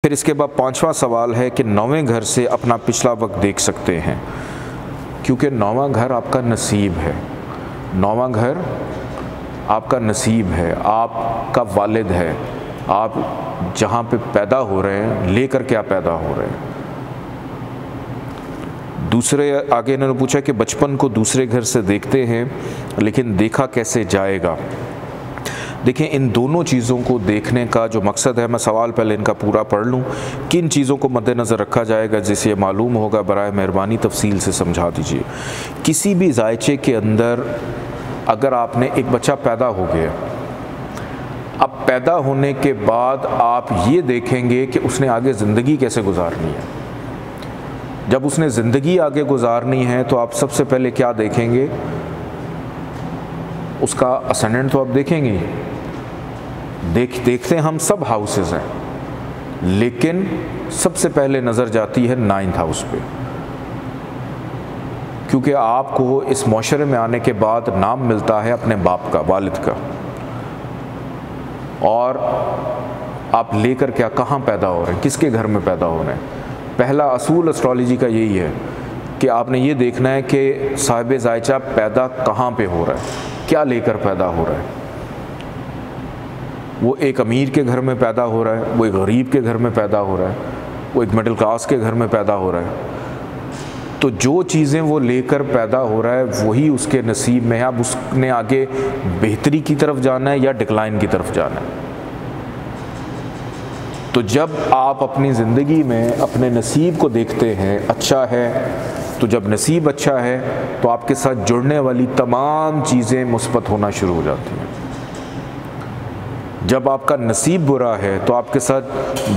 फिर इसके बाद 5वां सवाल है कि 9वें घर से अपना पिछला वक्त देख सकते हैं, क्योंकि 9वां घर आपका नसीब है। 9वां घर आपका नसीब है, आपका वालिद है, आप जहाँ पे पैदा हो रहे हैं, लेकर क्या पैदा हो रहे हैं। दूसरे आगे इन्होंने पूछा कि बचपन को दूसरे घर से देखते हैं लेकिन देखा कैसे जाएगा। देखिए, इन दोनों चीज़ों को देखने का जो मकसद है, मैं सवाल पहले इनका पूरा पढ़ लूँ, किन चीज़ों को मद्देनज़र रखा जाएगा जिससे ये मालूम होगा, बराए मेहरबानी तफसील से समझा दीजिए। किसी भी जायचे के अंदर अगर आपने एक बच्चा पैदा हो गया, अब पैदा होने के बाद आप ये देखेंगे कि उसने आगे ज़िंदगी कैसे गुजारनी है। जब उसने ज़िंदगी आगे गुजारनी है तो आप सबसे पहले क्या देखेंगे, उसका असेंडेंट तो आप देखेंगे ही। देखते हम सब हाउसेस हैं, लेकिन सबसे पहले नज़र जाती है 9th हाउस पे, क्योंकि आपको इस माशरे में आने के बाद नाम मिलता है अपने बाप का, वालिद का, और आप लेकर क्या कहाँ पैदा हो रहे हैं, किसके घर में पैदा हो रहे हैं। पहला असूल एस्ट्रोलॉजी का यही है कि आपने ये देखना है कि साहिब जायचा पैदा कहाँ पे हो रहा है, क्या लेकर पैदा हो रहा है। वो एक अमीर के घर में पैदा हो रहा है, वो एक गरीब के घर में पैदा हो रहा है, वो एक मिडिल क्लास के घर में पैदा हो रहा है। तो जो चीज़ें वो लेकर पैदा हो रहा है वही उसके नसीब में है। अब उसने आगे बेहतरी की तरफ जाना है या डिक्लाइन की तरफ जाना है। तो जब आप अपनी ज़िंदगी में अपने नसीब को देखते हैं, अच्छा है, तो जब नसीब अच्छा है तो आपके साथ जुड़ने वाली तमाम चीज़ें मुस्बत होना शुरू हो जाती हैं। जब आपका नसीब बुरा है तो आपके साथ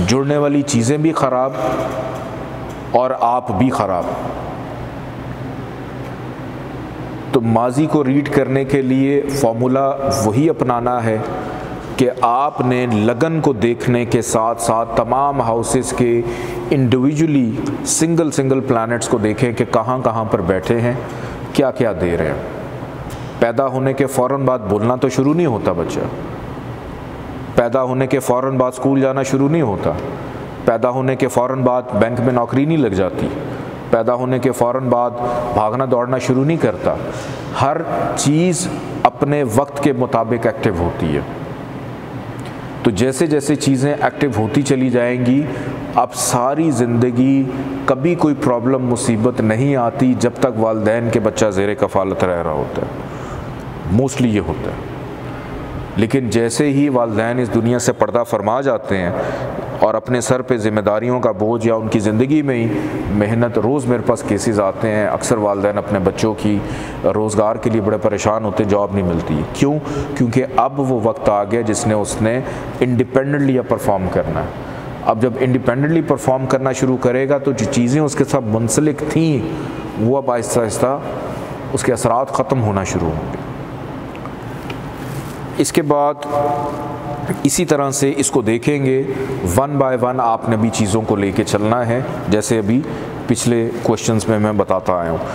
जुड़ने वाली चीज़ें भी ख़राब और आप भी ख़राब। तो माजी को रीड करने के लिए फ़ॉर्मूला वही अपनाना है कि आपने लगन को देखने के साथ साथ तमाम हाउसेस के इंडिविजुअली सिंगल प्लैनेट्स को देखें कि कहाँ कहाँ पर बैठे हैं, क्या क्या दे रहे हैं। पैदा होने के फ़ौरन बाद बोलना तो शुरू नहीं होता बच्चा, पैदा होने के फ़ौरन बाद स्कूल जाना शुरू नहीं होता, पैदा होने के फ़ौरन बाद बैंक में नौकरी नहीं लग जाती, पैदा होने के फ़ौरन बाद भागना दौड़ना शुरू नहीं करता। हर चीज़ अपने वक्त के मुताबिक एक्टिव होती है। तो जैसे जैसे चीज़ें एक्टिव होती चली जाएंगी, अब सारी ज़िंदगी कभी कोई प्रॉब्लम मुसीबत नहीं आती जब तक वालिदैन के बच्चा ज़ेरे कफ़ालत रह रहा होता है। मोस्टली ये होता है। लेकिन जैसे ही वालिदैन इस दुनिया से पर्दा फरमा जाते हैं और अपने सर पे ज़िम्मेदारियों का बोझ या उनकी ज़िंदगी में ही मेहनत, रोज़ मेरे पास केसेस आते हैं, अक्सर वालिदैन अपने बच्चों की रोज़गार के लिए बड़े परेशान होते हैं, जॉब नहीं मिलती। क्यों? क्योंकि अब वो वक्त आ गया जिसने उसने इंडिपेंडेंटली परफॉर्म करना है। अब जब इंडिपेंडेंटली परफॉर्म करना शुरू करेगा तो जो चीज़ें उसके साथ मुंसलिक थीं वो अब आहिस्ता आहिस्ता उसके असरात ख़त्म होना शुरू होंगे। इसके बाद इसी तरह से इसको देखेंगे, 1 बाय 1 आपने भी चीज़ों को लेके चलना है, जैसे अभी पिछले क्वेश्चंस में मैं बताता आया हूँ।